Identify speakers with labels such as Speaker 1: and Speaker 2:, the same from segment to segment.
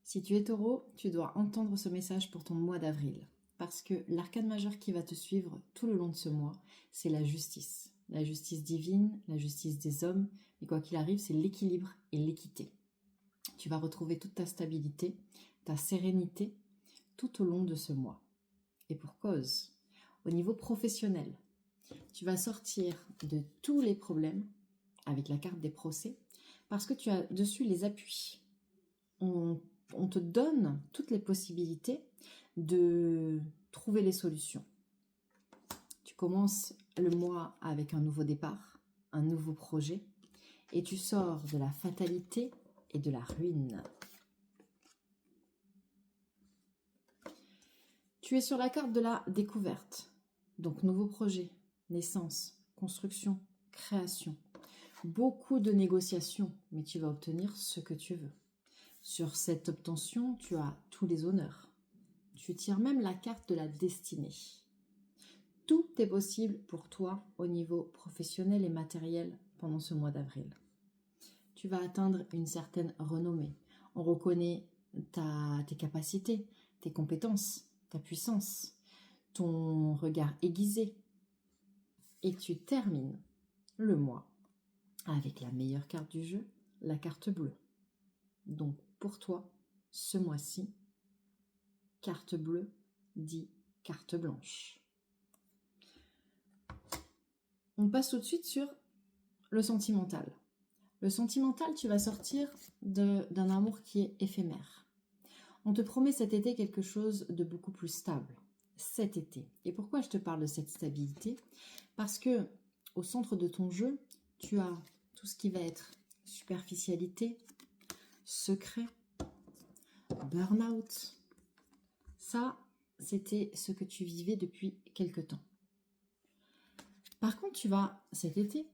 Speaker 1: Si tu es taureau, tu dois entendre ce message pour ton mois d'avril. Parce que l'arcane majeur qui va te suivre tout le long de ce mois, c'est la justice. La justice divine, la justice des hommes. Mais quoi qu'il arrive, c'est l'équilibre et l'équité. Tu vas retrouver toute ta stabilité, ta sérénité tout au long de ce mois. Et pour cause, au niveau professionnel, tu vas sortir de tous les problèmes avec la carte des procès parce que tu as dessus les appuis. On te donne toutes les possibilités de trouver les solutions. Tu commences le mois avec un nouveau départ, un nouveau projet, et tu sors de la fatalité et de la ruine. Tu es sur la carte de la découverte, donc nouveau projet, naissance, construction, création. Beaucoup de négociations, mais tu vas obtenir ce que tu veux. Sur cette obtention, tu as tous les honneurs. Tu tires même la carte de la destinée. Tout est possible pour toi au niveau professionnel et matériel pendant ce mois d'avril. Tu vas atteindre une certaine renommée. On reconnaît tes capacités, tes compétences, ta puissance, ton regard aiguisé. Et tu termines le mois avec la meilleure carte du jeu, la carte bleue. Donc pour toi, ce mois-ci, carte bleue dit carte blanche. On passe tout de suite sur le sentimental. Le sentimental, tu vas sortir d'un amour qui est éphémère. On te promet cet été quelque chose de beaucoup plus stable. Cet été. Et pourquoi je te parle de cette stabilité? Parce que au centre de ton jeu, tu as tout ce qui va être superficialité, secret, burn-out. Ça, c'était ce que tu vivais depuis quelque temps. Par contre, tu vas, cet été,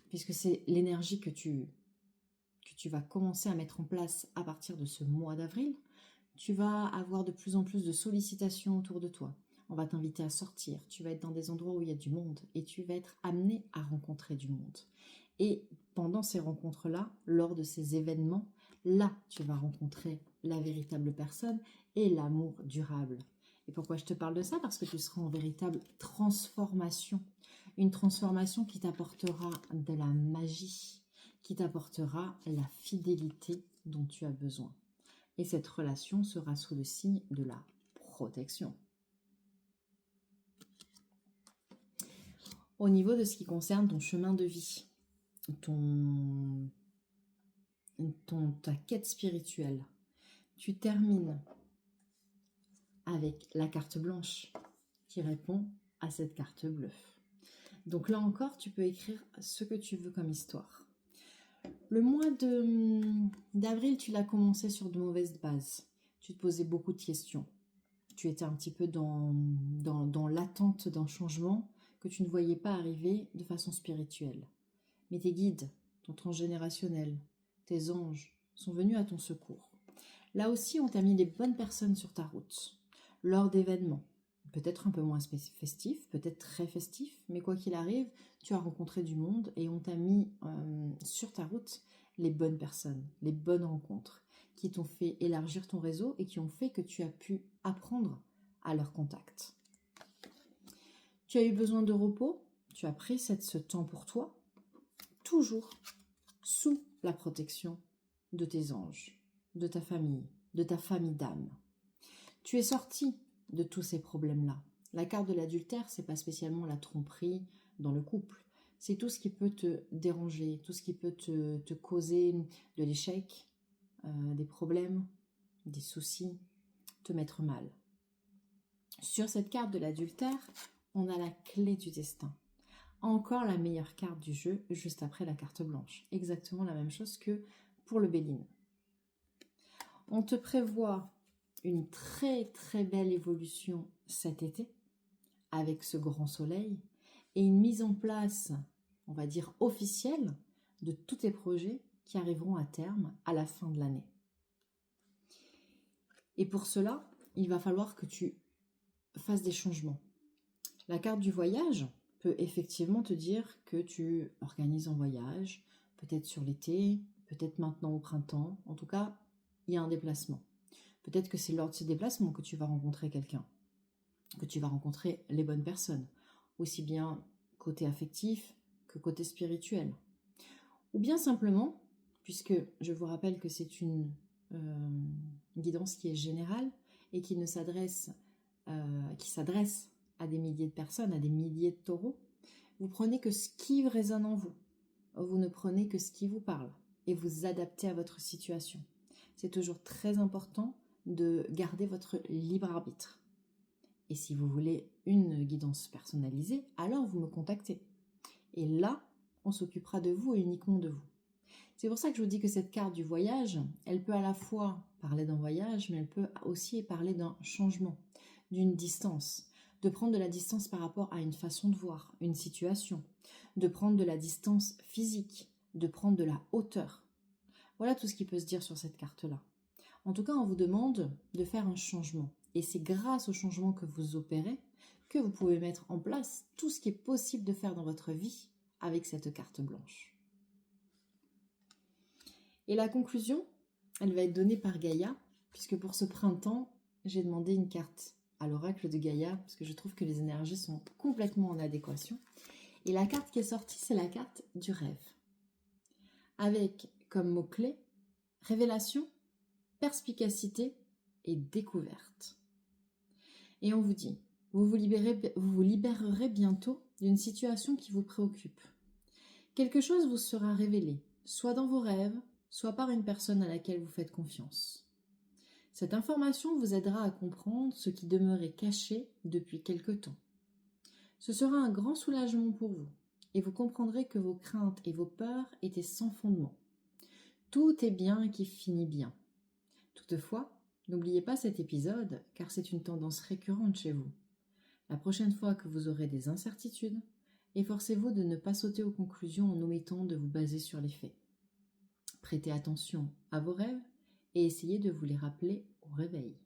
Speaker 1: puisque c'est l'énergie que tu vas commencer à mettre en place à partir de ce mois d'avril, tu vas avoir de plus en plus de sollicitations autour de toi. On va t'inviter à sortir, tu vas être dans des endroits où il y a du monde et tu vas être amené à rencontrer du monde. Et pendant ces rencontres-là, lors de ces événements, là, tu vas rencontrer la véritable personne et l'amour durable. Et pourquoi je te parle de ça? Parce que tu seras en véritable transformation. Une transformation qui t'apportera de la magie, qui t'apportera la fidélité dont tu as besoin. Et cette relation sera sous le signe de la protection. Au niveau de ce qui concerne ton chemin de vie, ta quête spirituelle, tu termines avec la carte blanche qui répond à cette carte bleue. Donc là encore, tu peux écrire ce que tu veux comme histoire. Le mois d'avril, tu l'as commencé sur de mauvaises bases. Tu te posais beaucoup de questions. Tu étais un petit peu dans l'attente d'un changement que tu ne voyais pas arriver de façon spirituelle. Mais tes guides, ton transgénérationnel, tes anges sont venus à ton secours. Là aussi, on t'a mis les bonnes personnes sur ta route, lors d'événements. Peut-être un peu moins festif, peut-être très festif, mais quoi qu'il arrive, tu as rencontré du monde et on t'a mis sur ta route les bonnes personnes, les bonnes rencontres qui t'ont fait élargir ton réseau et qui ont fait que tu as pu apprendre à leur contact. Tu as eu besoin de repos, tu as pris ce temps pour toi, toujours sous la protection de tes anges, de ta famille d'âme. Tu es sorti de tous ces problèmes-là. La carte de l'adultère, c'est pas spécialement la tromperie dans le couple. C'est tout ce qui peut te déranger, tout ce qui peut te causer de l'échec, des problèmes, des soucis, te mettre mal. Sur cette carte de l'adultère, on a la clé du destin. Encore la meilleure carte du jeu, juste après la carte blanche. Exactement la même chose que pour le Béline. On te prévoit une très très belle évolution cet été, avec ce grand soleil, et une mise en place, on va dire officielle, de tous tes projets qui arriveront à terme à la fin de l'année. Et pour cela, il va falloir que tu fasses des changements. La carte du voyage peut effectivement te dire que tu organises un voyage, peut-être sur l'été, peut-être maintenant au printemps. En tout cas, il y a un déplacement. Peut-être que c'est lors de ces déplacements que tu vas rencontrer quelqu'un, que tu vas rencontrer les bonnes personnes, aussi bien côté affectif que côté spirituel. Ou bien simplement, puisque je vous rappelle que c'est une guidance qui est générale et qui s'adresse à des milliers de personnes, à des milliers de taureaux, vous prenez que ce qui résonne en vous. Vous ne prenez que ce qui vous parle et vous adaptez à votre situation. C'est toujours très important de garder votre libre arbitre. Et si vous voulez une guidance personnalisée, alors vous me contactez. Et là, on s'occupera de vous et uniquement de vous. C'est pour ça que je vous dis que cette carte du voyage, elle peut à la fois parler d'un voyage, mais elle peut aussi parler d'un changement, d'une distance, de prendre de la distance par rapport à une façon de voir, une situation, de prendre de la distance physique, de prendre de la hauteur. Voilà tout ce qui peut se dire sur cette carte-là. En tout cas, on vous demande de faire un changement. Et c'est grâce au changement que vous opérez que vous pouvez mettre en place tout ce qui est possible de faire dans votre vie avec cette carte blanche. Et la conclusion, elle va être donnée par Gaïa, puisque pour ce printemps, j'ai demandé une carte à l'oracle de Gaïa, parce que je trouve que les énergies sont complètement en adéquation. Et la carte qui est sortie, c'est la carte du rêve. Avec comme mot-clé, révélation, perspicacité et découverte. Et on vous dit, vous vous libérerez bientôt d'une situation qui vous préoccupe. Quelque chose vous sera révélé, soit dans vos rêves, soit par une personne à laquelle vous faites confiance. Cette information vous aidera à comprendre ce qui demeurait caché depuis quelque temps. Ce sera un grand soulagement pour vous, et vous comprendrez que vos craintes et vos peurs étaient sans fondement. Tout est bien qui finit bien. Toutefois, n'oubliez pas cet épisode, car c'est une tendance récurrente chez vous. La prochaine fois que vous aurez des incertitudes, efforcez-vous de ne pas sauter aux conclusions en omettant de vous baser sur les faits. Prêtez attention à vos rêves et essayez de vous les rappeler au réveil.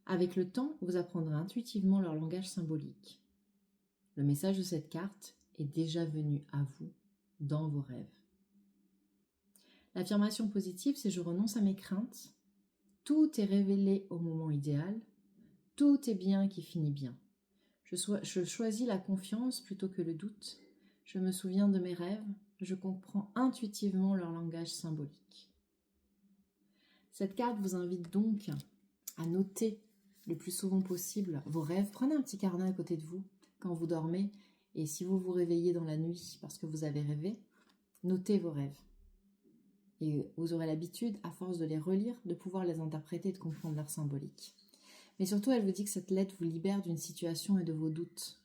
Speaker 1: Avec le temps, vous apprendrez intuitivement leur langage symbolique. Le message de cette carte est déjà venu à vous dans vos rêves. L'affirmation positive, c'est je renonce à mes craintes. Tout est révélé au moment idéal. Tout est bien qui finit bien. Je choisis la confiance plutôt que le doute. Je me souviens de mes rêves. Je comprends intuitivement leur langage symbolique. Cette carte vous invite donc à noter le plus souvent possible vos rêves. Prenez un petit carnet à côté de vous quand vous dormez et si vous vous réveillez dans la nuit parce que vous avez rêvé, notez vos rêves. Et vous aurez l'habitude, à force de les relire, de pouvoir les interpréter et de comprendre leur symbolique. Mais surtout, elle vous dit que cette lettre vous libère d'une situation et de vos doutes.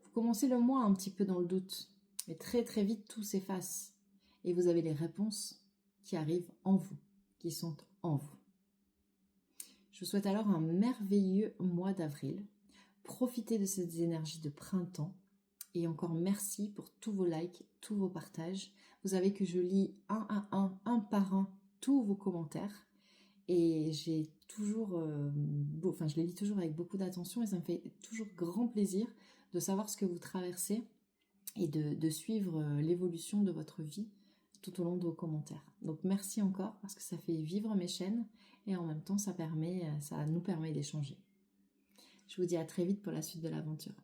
Speaker 1: Vous commencez le mois un petit peu dans le doute, mais très très vite tout s'efface. Et vous avez les réponses qui arrivent en vous, qui sont en vous. Je vous souhaite alors un merveilleux mois d'avril. Profitez de ces énergies de printemps. Et encore merci pour tous vos likes, tous vos partages. Vous savez que je lis un par un, tous vos commentaires. Et j'ai toujours, je les lis toujours avec beaucoup d'attention et ça me fait toujours grand plaisir de savoir ce que vous traversez et de suivre l'évolution de votre vie tout au long de vos commentaires. Donc merci encore parce que ça fait vivre mes chaînes et en même temps ça nous permet d'échanger. Je vous dis à très vite pour la suite de l'aventure.